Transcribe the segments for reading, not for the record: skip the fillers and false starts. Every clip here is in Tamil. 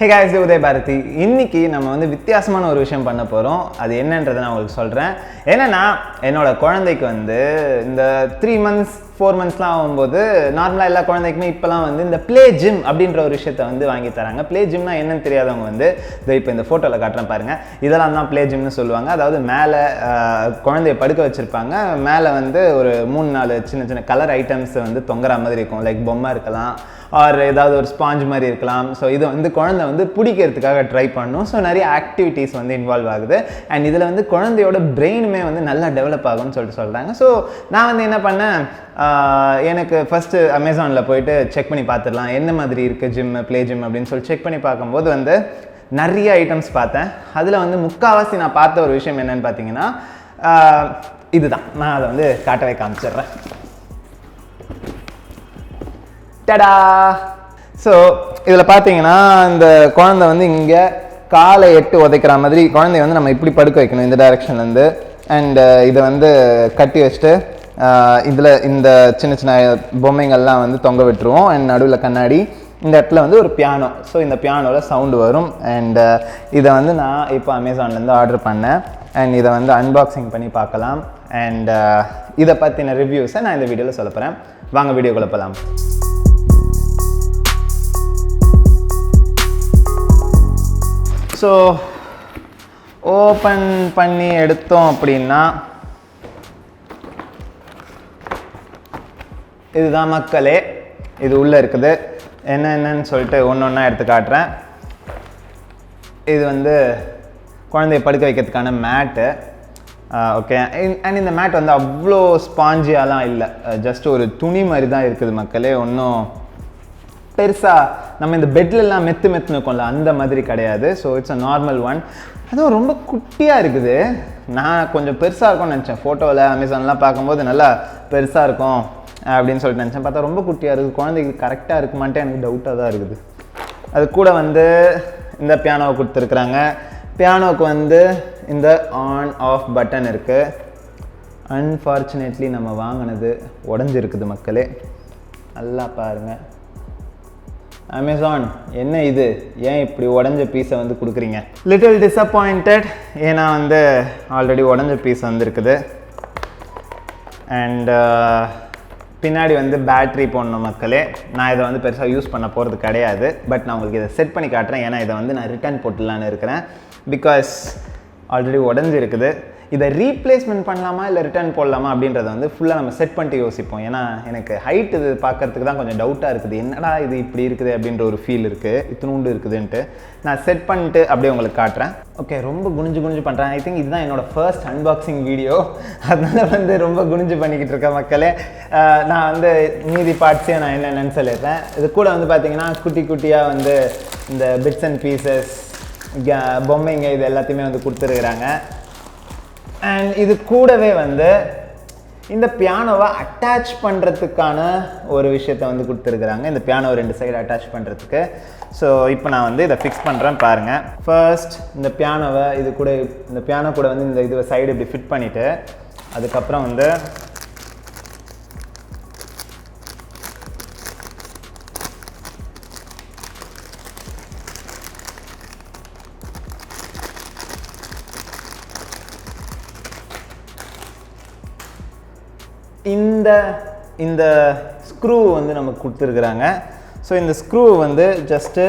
Hey guys, Udaya Bharathi. இன்னைக்கு நம்ம வந்து வித்தியாசமான ஒரு விஷயம் பண்ண போறோம். அது என்னன்றதை நான் உங்களுக்கு சொல்றேன். என்னன்னா என்னோட குழந்தைக்கு வந்து இந்த 3 months 4 monthsலாம் ஆகும்போது நார்மலா எல்லா குழந்தைக்குமே இப்பலாம் வந்து இந்த ப்ளே ஜிம் அப்படின்ற ஒரு விஷயத்தை வந்து வாங்கி தராங்க. ப்ளே ஜிம்னா என்னன்னு தெரியாதவங்க வந்து இப்போ இந்த போட்டோல காட்டுறேன் பாருங்க. இதெல்லாம் தான் ப்ளே ஜிம்னு சொல்லுவாங்க. அதாவது மேலே குழந்தைய படுக்க வச்சிருப்பாங்க. மேலே வந்து ஒரு 3-4 சின்ன சின்ன கலர் ஐட்டம்ஸ் வந்து தொங்குற மாதிரி இருக்கும். லைக் பொம்மை இருக்கலாம், ஆர் ஏதாவது ஒரு ஸ்பாஞ்ச் மாதிரி இருக்கலாம். ஸோ இது வந்து குழந்தை வந்து பிடிக்கிறதுக்காக ட்ரை பண்ணணும். ஸோ நிறைய ஆக்டிவிட்டீஸ் வந்து இன்வால்வ் ஆகுது. அண்ட் இதில் வந்து குழந்தையோட பிரெயினுமே வந்து நல்லா டெவலப் ஆகும்னு சொல்கிறாங்க. ஸோ நான் வந்து என்ன பண்ணேன், எனக்கு ஃபஸ்ட்டு அமேசானில் போயிட்டு செக் பண்ணி பார்த்துடலாம் என்ன மாதிரி இருக்குது ஜிம்மு, ப்ளே ஜிம் அப்படின்னு சொல்லி செக் பண்ணி பார்க்கும்போது வந்து நிறைய ஐட்டம்ஸ் பார்த்தேன். அதில் வந்து முக்கால்வாசி நான் பார்த்த ஒரு விஷயம் என்னென்னு பார்த்தீங்கன்னா இதுதான். நான் அதை வந்து காட்டவே காமிச்சிடுறேன். டடா! ஸோ இதில் பார்த்தீங்கன்னா இந்த குழந்தை வந்து இங்கே காலை 8 உதைக்கிற மாதிரி குழந்தைய வந்து நம்ம இப்படி படுக்க வைக்கணும் இந்த டைரெக்ஷன்லேருந்து. அண்ட் இதை வந்து கட்டி வச்சுட்டு இதில் இந்த சின்ன சின்ன பொம்மைங்கள்லாம் வந்து தொங்க விட்டுருவோம். அண்ட் நடுவில் கண்ணாடி, இந்த இடத்துல வந்து ஒரு பியானோ. ஸோ இந்த பியானோவில் சவுண்டு வரும். அண்ட் இதை வந்து நான் இப்போ அமேசான்லேருந்து ஆர்டர் பண்ணேன். அண்ட் இதை வந்து அன்பாக்சிங் பண்ணி பார்க்கலாம். அண்ட் இதை பற்றின ரிவ்யூஸை நான் இந்த வீடியோவில் சொல்ல போகிறேன். வாங்க வீடியோக்குள்ள போகலாம். ஸோ ஓப்பன் பண்ணி எடுத்தோம் அப்படின்னா இதுதான் மக்களே. இது உள்ளே இருக்குது. என்னென்னு சொல்லிட்டு ஒன்று ஒன்றா எடுத்து காட்டுறேன். இது வந்து குழந்தைய படுக்க வைக்கிறதுக்கான மேட்டு. ஓகே. அண்ட் இந்த மேட் வந்து அவ்வளோ ஸ்பாஞ்சியாலாம் இல்லை, ஜஸ்ட் ஒரு துணி மாதிரி தான் இருக்குது மக்களே. ஒன்றும் பெருசாக நம்ம இந்த பெட்லெலாம் மெத்துன்னு இருக்கோம்ல அந்த மாதிரி கிடையாது. So it's a normal one. அதுவும் ரொம்ப குட்டியாக இருக்குது. நான் கொஞ்சம் பெருசாக இருக்கும்னு நினச்சேன். ஃபோட்டோவில் அமேசான்லாம் பார்க்கும்போது நல்லா பெருசாக இருக்கும் அப்படின்னு சொல்லிட்டு நினச்சேன். பார்த்தா ரொம்ப குட்டியாக இருக்குது. குழந்தைக்கு கரெக்டாக இருக்குமான்ட்டு எனக்கு டவுட்டாக தான் இருக்குது. அது கூட வந்து இந்த பியானோவை கொடுத்துருக்குறாங்க. பியானோவுக்கு வந்து இந்த ஆன் ஆஃப் பட்டன் இருக்குது. அன்ஃபார்ச்சுனேட்லி நம்ம வாங்கினது உடஞ்சிருக்குது மக்களே. நல்லா பாருங்கள். அமேசான் என்ன இது, ஏன் இப்படி உடஞ்ச பீஸை வந்து கொடுக்குறீங்க? Little disappointed. ஏன்னா வந்து ஆல்ரெடி உடஞ்ச பீஸ் வந்துருக்குது. அண்ட் பின்னாடி வந்து பேட்ரி போடணும் மக்களே. நான் இதை வந்து பெருசாக யூஸ் பண்ண போகிறது கிடையாது. பட் நான் உங்களுக்கு இதை செட் பண்ணி காட்டுறேன். ஏன்னா இதை வந்து நான் ரிட்டர்ன் போட்டுடலான்னு இருக்கிறேன். பிகாஸ் ஆல்ரெடி உடஞ்சிருக்குது. இதை ரீப்ளேஸ்மெண்ட் பண்ணலாமா இல்லை ரிட்டர்ன் போடலாமா அப்படின்றத வந்து ஃபுல்லாக நம்ம செட் பண்ணிட்டு யோசிப்போம். ஏன்னா எனக்கு ஹைட் இது பார்க்கறதுக்கு தான் கொஞ்சம் டவுட்டாக இருக்குது. என்னடா இது இப்படி இருக்குது அப்படின்ற ஒரு ஃபீல் இருக்குது, இத்தினூண்டு இருக்குதுன்ட்டு. நான் செட் பண்ணிட்டு அப்படியே உங்களுக்கு காட்டுறேன். ஓகே, ரொம்ப குனிஞ்சு பண்ணுறேன். ஐ திங்க் இதுதான் என்னோடய ஃபர்ஸ்ட் அன்பாக்சிங் வீடியோ. அதனால் வந்து ரொம்ப குனிஞ்சு பண்ணிக்கிட்டு இருக்கேன் மக்களே. நான் வந்து மீதி பார்ட்ஸையும் நான் என்னென்னு சொல்லிடுறேன். இது கூட வந்து பார்த்திங்கன்னா குட்டி குட்டியாக வந்து இந்த பிட்ஸ் அண்ட் பீசஸ், பொம்மைங்க, இது எல்லாத்தையுமே வந்து கொடுத்துருக்குறாங்க. அண்ட் இது கூடவே வந்து இந்த பியானோவை அட்டாச் பண்ணுறதுக்கான ஒரு விஷயத்தை வந்து கொடுத்துருக்குறாங்க. இந்த பியானோவை 2 சைடு அட்டாச் பண்ணுறதுக்கு. ஸோ இப்போ நான் வந்து இதை ஃபிக்ஸ் பண்ணுறேன் பாருங்கள். ஃபர்ஸ்ட் இந்த பியானோவை இது கூட, இந்த பியானோ கூட வந்து இந்த இது சைடு இப்படி ஃபிட் பண்ணிவிட்டு அதுக்கப்புறம் வந்து இந்த ஸ்க்ரூ வந்து நமக்கு கொடுத்துருக்குறாங்க. ஸோ இந்த ஸ்க்ரூ வந்து ஜஸ்ட்டு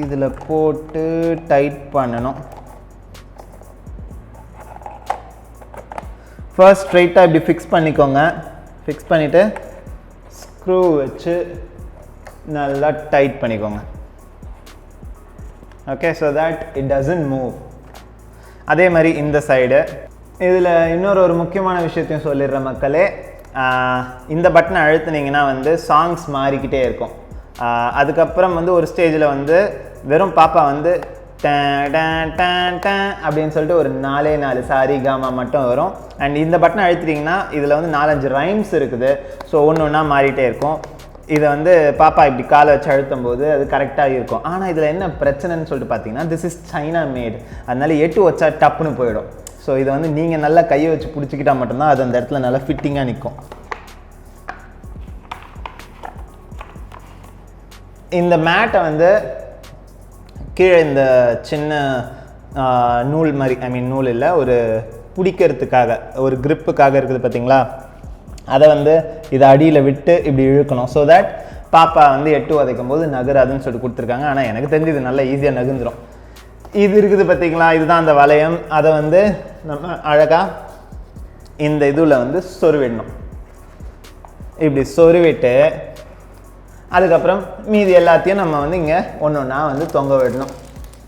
இதில் போட்டு டைட் பண்ணணும். ஃபர்ஸ்ட் ஸ்ட்ரைட்டாக இப்படி ஃபிக்ஸ் பண்ணிக்கோங்க. ஃபிக்ஸ் பண்ணிவிட்டு ஸ்க்ரூ வச்சு நல்லா டைட் பண்ணிக்கோங்க. Okay, so that it doesn't move. அதே மாதிரி இந்த சைடு. இதில் இன்னொரு முக்கியமான விஷயத்தையும் சொல்லிடுற மக்களே. இந்த பட்டனை அழுத்துனீங்கன்னா வந்து சாங்ஸ் மாறிக்கிட்டே இருக்கும். அதுக்கப்புறம் வந்து ஒரு ஸ்டேஜில் வந்து வெறும் பாப்பா வந்து அப்படின்னு சொல்லிட்டு ஒரு 4 சாரி காமா மட்டும் வரும். அண்ட் இந்த பட்டனை அழுத்திட்டிங்கன்னா இதில் வந்து 4-5 ரைம்ஸ் இருக்குது. ஸோ ஒன்று ஒன்றா மாறிட்டே இருக்கும். இதை வந்து பாப்பா இப்படி காலை வச்சு அழுத்தும் போது அது கரெக்டாக இருக்கும். ஆனால் இதில் என்ன பிரச்சனைன்னு சொல்லிட்டு பார்த்தீங்கன்னா, திஸ் இஸ் சைனா மேட். அதனால 8 வச்சா டப்புன்னு போயிடும். ஸோ இதை வந்து நீங்கள் நல்லா கையை வச்சு பிடிச்சிக்கிட்டால் மட்டும்தான் அது அந்த இடத்துல நல்லா ஃபிட்டிங்காக நிற்கும். இந்த மேட்டை வந்து கீழே இந்த சின்ன நூல் மாதிரி, ஐ மீன் நூல் இல்லை, ஒரு பிடிக்கிறதுக்காக ஒரு gripக்காக இருக்குது பார்த்தீங்களா, அதை வந்து இதை அடியில் விட்டு இப்படி இழுக்கணும். ஸோ தட் பாப்பா வந்து எட்டு உதைக்கும் போது நகராதுன்னு சொல்லிட்டு கொடுத்துருக்காங்க. ஆனால் எனக்கு தெரிஞ்சு இது நல்லா ஈஸியாக நகுந்துடும். இது இருக்குது பார்த்தீங்களா, இதுதான் அந்த வளையம். அதை வந்து நம்ம அழகாக இந்த இதில் வந்து சொருவிடணும். இப்படி சொருவிட்டு அதுக்கப்புறம் மீதி எல்லாத்தையும் நம்ம வந்து இங்கே ஒன்று ஒன்றா வந்து தொங்க விடணும்.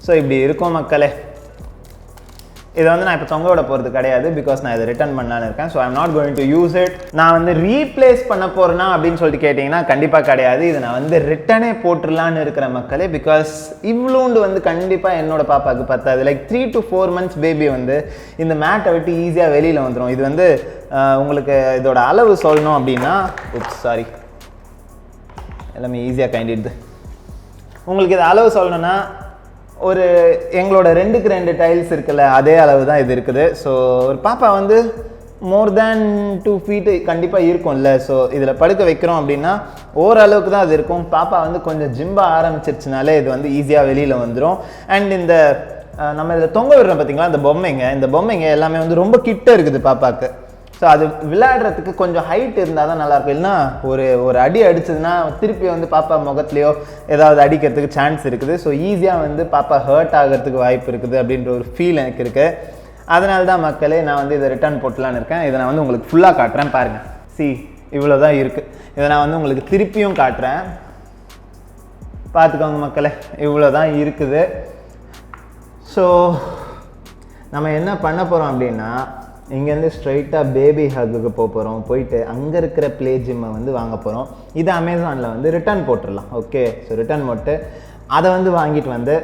ஸோ இப்படி இருக்கும் மக்களே. இதை வந்து நான் இப்போ தொங்க விட போகிறது கிடையாது, பிகாஸ் நான் இதை ரிட்டர்ன் பண்ணலான்னு இருக்கேன். So I'm not going to use it. நான் வந்து ரீப்ளேஸ் பண்ண போகிறேன்னா அப்படின்னு சொல்லிட்டு கேட்டிங்கன்னா கண்டிப்பாக கிடையாது. இதை நான் வந்து ரிட்டனே போட்டுடலான்னு இருக்கிற மக்களே. பிகாஸ் இவ்வளோண்டு வந்து கண்டிப்பாக என்னோட பாப்பாவுக்கு பத்தாது. லைக் 3 to 4 months பேபி வந்து இந்த மேட்டை விட்டு ஈஸியாக வெளியில் வந்துடும். இது வந்து உங்களுக்கு இதோட அளவு சொல்லணும் அப்படின்னா, சாரி, எல்லாமே ஈஸியாக கைண்டிடுது. உங்களுக்கு இது அளவு சொல்லணும்னா, ஒரு எங்களோட 2க்கு 2 டைல்ஸ் இருக்குல்ல, அதே அளவு தான் இது இருக்குது. ஸோ ஒரு பாப்பா வந்து மோர் தேன் 2 feet கண்டிப்பாக இருக்கும்ல. ஸோ இதில் படுக்க வைக்கிறோம் அப்படின்னா ஓரளவுக்கு தான் அது இருக்கும். பாப்பா வந்து கொஞ்சம் ஜிம்பா ஆரம்பிச்சிருச்சுனாலே இது வந்து ஈஸியாக வெளியில் வந்துடும். அண்ட் இந்த நம்ம இதில் தொங்க விடுறோம் பார்த்தீங்களா, இந்த பொம்மைங்க எல்லாமே வந்து ரொம்ப கிட்ட இருக்குது பாப்பாவுக்கு. ஸோ அது விளையாடுறதுக்கு கொஞ்சம் ஹைட் இருந்தால் தான் நல்லாயிருக்கும். இல்லைனா ஒரு அடி அடிச்சதுன்னா திருப்பி வந்து பாப்பா முகத்துலையோ ஏதாவது அடிக்கிறதுக்கு சான்ஸ் இருக்குது. ஸோ ஈஸியாக வந்து பாப்பா ஹர்ட் ஆகிறதுக்கு வாய்ப்பு இருக்குது அப்படின்ற ஒரு ஃபீல் எனக்கு இருக்குது. அதனால தான் மக்களே நான் வந்து இதை ரிட்டர்ன் போட்டலான்னு இருக்கேன். இதை நான் வந்து உங்களுக்கு ஃபுல்லாக காட்டுறேன் பாருங்கள். இவ்வளோ தான் இருக்குது. இதை நான் வந்து உங்களுக்கு திருப்பியும் காட்டுறேன், பார்த்துக்கோங்க மக்களே. இவ்வளோ தான் இருக்குது. ஸோ நம்ம என்ன பண்ண போகிறோம் அப்படின்னா, இங்கேருந்து ஸ்ட்ரைட்டாக பேபி ஹக்குக்கு போகிறோம். போயிட்டு அங்கே இருக்கிற ப்ளே ஜிம்மை வந்து வாங்க போகிறோம். இது அமேசானில் வந்து ரிட்டர்ன் போட்டுடலாம். ஓகே, ஸோ ரிட்டர்ன் போட்டு அதை வந்து வாங்கிட்டு வந்து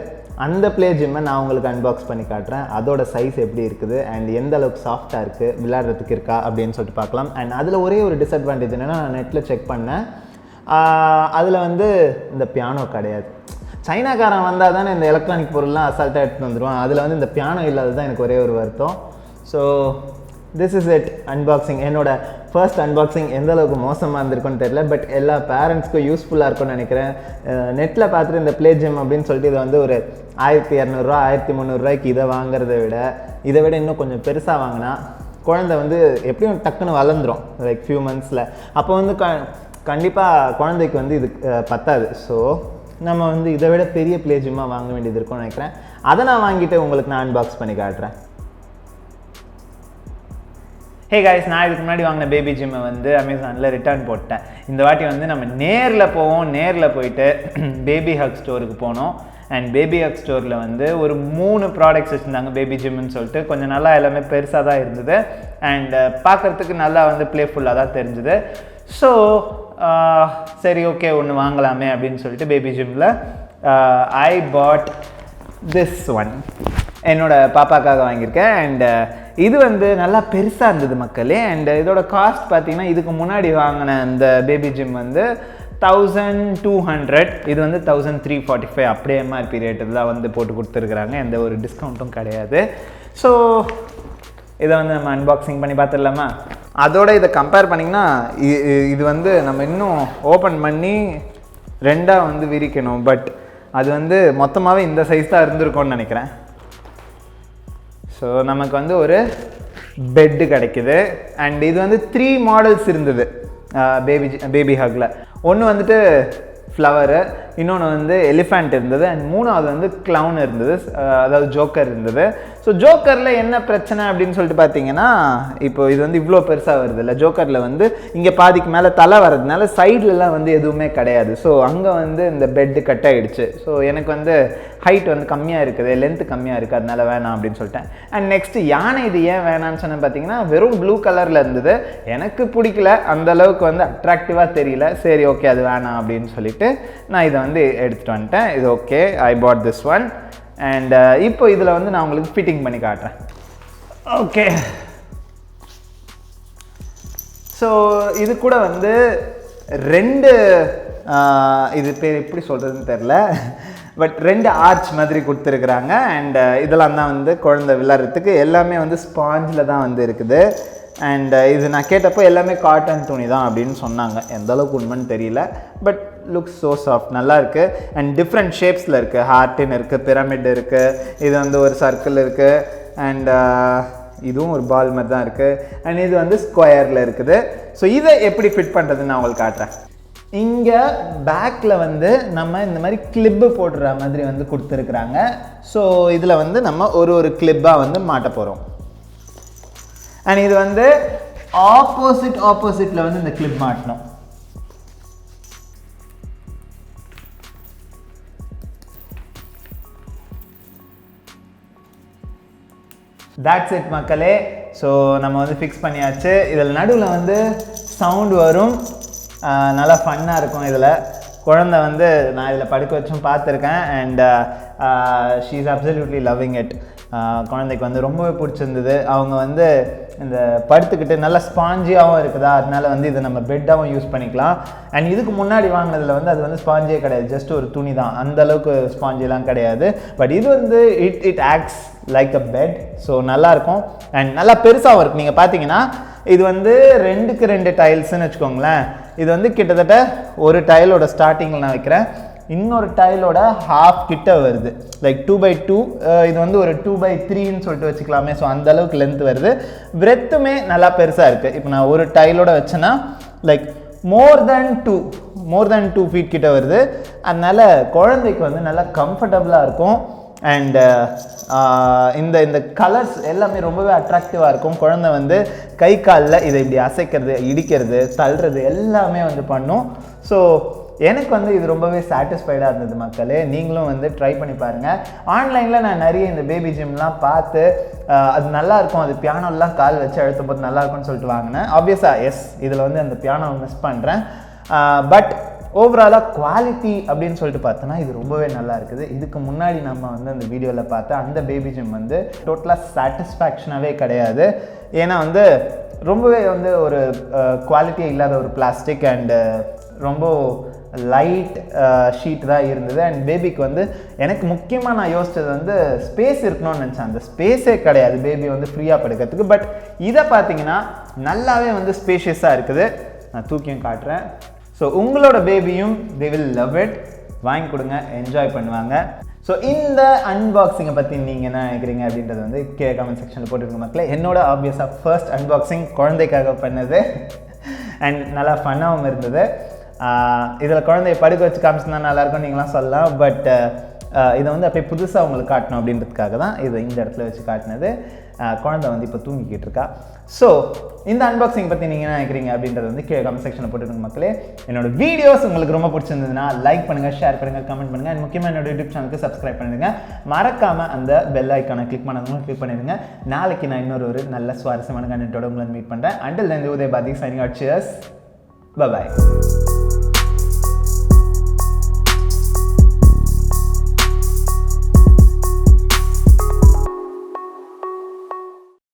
அந்த ப்ளே ஜிம்மை நான் உங்களுக்கு அன்பாக்ஸ் பண்ணி காட்டுறேன். அதோட சைஸ் எப்படி இருக்குது அண்ட் எந்த அளவுக்கு சாஃப்டாக இருக்குது, விளையாடுறதுக்கு இருக்கா அப்படின்னு சொல்லிட்டு பார்க்கலாம். அண்ட் அதில் ஒரே ஒரு டிஸ்அட்வான்டேஜ் என்னென்னா, நான் நெட்டில் செக் பண்ணேன், அதில் வந்து இந்த பியானோ கிடையாது. சைனாக்காரன் வந்தால் தானே இந்த எலக்ட்ரானிக் பொருள்லாம் அசால்ட்டாக எடுத்துகிட்டு வந்துடுவான். அதில் வந்து இந்த பியானோ இல்லாதது தான் எனக்கு ஒரே ஒரு வருத்தம். So this is it unboxing. என்னோட ஃபர்ஸ்ட் அன்பாக்சிங் எந்த அளவுக்கு மோசமாக இருந்திருக்குன்னு தெரியல, பட் எல்லா பேரண்ட்ஸ்க்கும் யூஸ்ஃபுல்லாக இருக்கும்னு நினைக்கிறேன். நெட்டில் பார்த்துட்டு இந்த ப்ளே ஜிம் அப்படின்னு சொல்லிட்டு இதை வந்து ஒரு 1200 1300 இதை வாங்குறத விட இன்னும் கொஞ்சம் பெருசாக வாங்கினா குழந்தை வந்து எப்படியும் டக்குன்னு வளர்ந்துடும், லைக் ஃபியூ மந்த்ஸில். அப்போ வந்து கண்டிப்பாக குழந்தைக்கு வந்து இது பத்தாது. ஸோ நம்ம வந்து இதை விட பெரிய ப்ளே ஜிம்மாக வாங்க வேண்டியது இருக்கும்னு நினைக்கிறேன். அதை நான் வாங்கிட்டு உங்களுக்கு நான் அன்பாக்ஸ் பண்ணி காட்டுறேன். ஹே காய்ஸ், நான் இதுக்கு முன்னாடி வாங்கின பேபி ஜிம்மை வந்து அமேசானில் ரிட்டர்ன் போட்டேன். இந்த வாட்டி வந்து நம்ம நேரில் போவோம். நேரில் போயிட்டு பேபி ஹக் ஸ்டோருக்கு போனோம். அண்ட் பேபி ஹக் ஸ்டோரில் வந்து ஒரு 3 ப்ராடக்ட்ஸ் வச்சுருந்தாங்க பேபி ஜிம்னு சொல்லிட்டு. கொஞ்சம் நல்லா எல்லாமே பெருசாக தான் இருந்தது அண்ட் பார்க்குறதுக்கு நல்லா வந்து ப்ளேஃபுல்லாக தான் தெரிஞ்சுது. ஸோ சரி, ஓகே, ஒன்று வாங்கலாமே அப்படின்னு சொல்லிட்டு பேபி ஜிம்மில் ஐ பாட் திஸ் ஒன். என்னோட பாப்பாக்காக வாங்கியிருக்கேன். அண்ட் இது வந்து நல்லா பெருசாக இருந்தது மக்களே. அண்ட் இதோட காஸ்ட் பார்த்தீங்கன்னா, இதுக்கு முன்னாடி வாங்கின இந்த பேபி ஜிம் வந்து 1200, இது வந்து 1345 அப்படியே எம்ஆர்பி ரேட்டு தான் வந்து போட்டு கொடுத்துருக்குறாங்க. எந்த ஒரு டிஸ்கவுண்ட்டும் கிடையாது. ஸோ இதை வந்து நம்ம அன்பாக்சிங் பண்ணி பார்த்துடலாமா? அதோட இதை கம்பேர் பண்ணிங்கன்னா இது வந்து நம்ம இன்னும் ஓப்பன் பண்ணி 2ஆக வந்து விரிக்கணும். பட் அது வந்து மொத்தமாகவே இந்த சைஸ் தான் இருந்திருக்கும்னு நினைக்கிறேன். ஸோ நமக்கு வந்து ஒரு பெட்டு கிடைக்குது. அண்ட் இது வந்து 3 மாடல்ஸ் இருந்தது பேபி ஹக்கில். ஒன்று வந்துட்டு ஃப்ளவரு, இன்னொன்று வந்து எலிஃபண்ட் இருந்தது, அண்ட் 3ஆவது வந்து க்ளவுன் இருந்தது, அதாவது ஜோக்கர் இருந்தது. ஸோ ஜோக்கரில் என்ன பிரச்சனை அப்படின்னு சொல்லிட்டு பார்த்தீங்கன்னா, இப்போ இது வந்து இவ்வளோ பெருசாக வருது இல்லை, ஜோக்கரில் வந்து இங்கே பாதிக்கு மேலே தலை வர்றதுனால சைட்லலாம் வந்து எதுவுமே கிடையாது. ஸோ அங்கே வந்து இந்த பெட்டு கட் ஆகிடுச்சு. ஸோ எனக்கு வந்து ஹைட் வந்து கம்மியாக இருக்குது, லென்த்து கம்மியாக இருக்குது, அதனால வேணாம் அப்படின்னு சொல்லிட்டேன். அண்ட் நெக்ஸ்ட்டு யானை, இது ஏன் வேணான்னு சொன்னேன் பார்த்தீங்கன்னா, வெறும் ப்ளூ கலரில் இருந்தது, எனக்கு பிடிக்கல, அந்தளவுக்கு வந்து அட்ராக்டிவாக தெரியல. சரி, ஓகே, அது வேணாம் அப்படின்னு சொல்லிட்டு நான் இதை வந்து எடுத்துகிட்டு வந்துட்டேன். இது okay, I bought this one. And இப்போ இதில் வந்து நான் உங்களுக்கு ஃபிட்டிங் பண்ணி காட்டுறேன். ஓகே, ஸோ இது கூட வந்து 2 இது பேர் எப்படி சொல்கிறதுன்னு தெரில, பட் 2 ஆர்ச் மாதிரி கொடுத்துருக்குறாங்க. அண்ட் இதெல்லாம் தான் வந்து குழந்தை விளையாடுறதுக்கு எல்லாமே வந்து ஸ்பாஞ்சில் தான் வந்து இருக்குது. அண்ட் இது நான் கேட்டப்போ எல்லாமே காட்டன் துணி தான் அப்படின்னு சொன்னாங்க. எந்த அளவுக்கு உண்மைன்னு தெரியல, பட் லுக்ஸ் ஸோ சாஃப்ட், நல்லா இருக்குது. அண்ட் டிஃப்ரெண்ட் ஷேப்ஸில் இருக்குது. ஹார்ட்டின் இருக்குது, பிரமிட் இருக்குது, இது வந்து ஒரு சர்க்கிள் இருக்குது, அண்ட் இதுவும் ஒரு பால் மாதிரி தான் இருக்குது, அண்ட் இது வந்து ஸ்கொயரில் இருக்குது. ஸோ இதை எப்படி ஃபிட் பண்ணுறதுன்னு நான் உங்களுக்கு காட்டுறேன். இங்கே பேக்கில் வந்து நம்ம இந்த மாதிரி கிளிப்பு போடுற மாதிரி வந்து கொடுத்துருக்குறாங்க. ஸோ இதில் வந்து நம்ம ஒரு கிளிப்பாக வந்து மாட்ட போகிறோம். அண்ட் இது வந்து ஆப்போசிட்டில் வந்து இந்த கிளிப் மாட்டணும். that's it மக்களே. ஸோ நம்ம வந்து ஃபிக்ஸ் பண்ணியாச்சு. இதில் நடுவில் வந்து சவுண்ட் வரும், நல்லா ஃபன்னாக இருக்கும். இதில் குழந்தை வந்து நான் இதில் படுக்க வச்சும் பார்த்துருக்கேன். And she is absolutely loving it. குழந்தைக்கு வந்து ரொம்பவே பிடிச்சிருந்தது. அவங்க வந்து இந்த படுத்துக்கிட்டு நல்லா ஸ்பாஞ்சியாகவும் இருக்குதா, அதனால வந்து இதை நம்ம பெட்டாகவும் யூஸ் பண்ணிக்கலாம். அண்ட் இதுக்கு முன்னாடி வாங்கினதில் வந்து அது வந்து ஸ்பாஞ்சியே கிடையாது, ஜஸ்ட் ஒரு துணி தான், அந்தளவுக்கு ஸ்பாஞ்சிலாம் கிடையாது. பட் இது வந்து it acts like a bed. So நல்லாயிருக்கும் அண்ட் நல்லா பெருசாகவும் இருக்குது. நீங்கள் பார்த்தீங்கன்னா இது வந்து 2க்கு 2 டைல்ஸ்ன்னு வச்சுக்கோங்களேன். இது வந்து கிட்டத்தட்ட ஒரு டைலோட ஸ்டார்டிங்கில் நான் வைக்கிறேன், இன்னொரு டைலோட ஹாஃப் கிட்ட வருது, லைக் 2x2. இது வந்து ஒரு 2x3ன்னு சொல்லிட்டு வச்சுக்கலாமே. ஸோ அந்த அளவுக்கு லென்த் வருது. பிரெத்துமே நல்லா பெருசாக இருக்குது. இப்போ நான் ஒரு டைலோட வச்சேன்னா லைக் மோர் தேன் 2 ஃபீட் கிட்ட வருது. அதனால் குழந்தைக்கு வந்து நல்லா கம்ஃபர்டபுளாக இருக்கும். அண்ட் இந்த கலர்ஸ் எல்லாமே ரொம்பவே அட்ராக்டிவாக இருக்கும். குழந்தை வந்து கை காலில் இதை இப்படி அசைக்கிறது, இடிக்கிறது, தள்ளுறது எல்லாமே வந்து பண்ணும். ஸோ எனக்கு வந்து இது ரொம்பவே சாட்டிஸ்ஃபைடாக இருந்தது மக்களே. நீங்களும் வந்து ட்ரை பண்ணி பாருங்கள். ஆன்லைனில் நான் நிறைய இந்த பேபி ஜிம்லாம் பார்த்து அது நல்லாயிருக்கும், அது பியானோலாம் கால் வச்சு அழுத்தும் போது நல்லாயிருக்கும்னு சொல்லிட்டு வாங்கினேன். ஆப்வியஸாக எஸ், இதில் வந்து அந்த பியானோவை மிஸ் பண்ணுறேன். பட் ஓவராலாக குவாலிட்டி அப்படின்னு சொல்லிட்டு பார்த்தோன்னா இது ரொம்பவே நல்லா இருக்குது. இதுக்கு முன்னாடி நம்ம வந்து அந்த வீடியோவில் பார்த்த அந்த பேபி ஜிம் வந்து டோட்டலாக சாட்டிஸ்ஃபேக்ஷனாகவே கிடையாது. ஏன்னா வந்து ரொம்பவே வந்து ஒரு குவாலிட்டியே இல்லாத ஒரு பிளாஸ்டிக் அண்டு ரொம்ப லைட் ஷீட் தான் இருந்தது. அண்ட் பேபிக்கு வந்து எனக்கு முக்கியமாக நான் யோசித்தது வந்து ஸ்பேஸ் இருக்கணும்னு நினச்சேன். அந்த ஸ்பேஸே கிடையாது பேபி வந்து ஃப்ரீயாக படுக்கிறதுக்கு. பட் இதை பார்த்தீங்கன்னா நல்லாவே வந்து ஸ்பேஷியஸாக இருக்குது. நான் தூக்கியும் காட்டுறேன். ஸோ உங்களோட பேபியும் தே வில் லவ் இட். வாங்கி கொடுங்க, என்ஜாய் பண்ணுவாங்க. ஸோ இந்த அன்பாக்சிங்கை பற்றி நீங்கள் என்ன நினைக்கிறீங்க அப்படின்றது வந்து கமெண்ட் செக்ஷனில் போட்டுருங்க மக்களே. என்னோட ஆப்வியஸாக ஃபர்ஸ்ட் அன்பாக்சிங் குழந்தைக்காக பண்ணது அண்ட் நல்லா ஃபன்னாகவும் இருந்தது. இதில் குழந்தைய படுக்க வச்சு காமிச்சுனா நல்லாயிருக்கும் நீங்களாம் சொல்லலாம். பட் இதை வந்து அப்படியே புதுசாக உங்களுக்கு காட்டணும் அப்படின்றதுக்காக தான் இதை இந்த இடத்துல வச்சு காட்டினது. குழந்தை வந்து இப்போ தூங்கிக்கிட்டு இருக்கா. ஸோ இந்த அன்பாக்சிங் பற்றி நீங்கள் என்ன நினைக்கிறீங்க அப்படின்றது வந்து கமெண்ட் செக்ஷனில் போட்டுருங்க மக்களே. என்னோட வீடியோஸ் உங்களுக்கு ரொம்ப பிடிச்சிருந்ததுன்னா லைக் பண்ணுங்கள், ஷேர் பண்ணுங்கள், கமெண்ட் பண்ணுங்கள். அண்ட் முக்கியமாக என்னோட யூடியூப் சேனலுக்கு சப்ஸ்கிரைப் பண்ணிடுங்க. மறக்காமல் அந்த பெல் ஐக்கானை கிளிக் பண்ணதுங்களும் கிளிக் பண்ணிடுங்க. நாளைக்கு நான் இன்னொரு நல்ல சுவாரஸ்யமான கண்டென்ட்டோட உங்களை மீட் பண்ணுறேன். Until then, Udaya Bharathi signing out. Cheers. Bye-bye.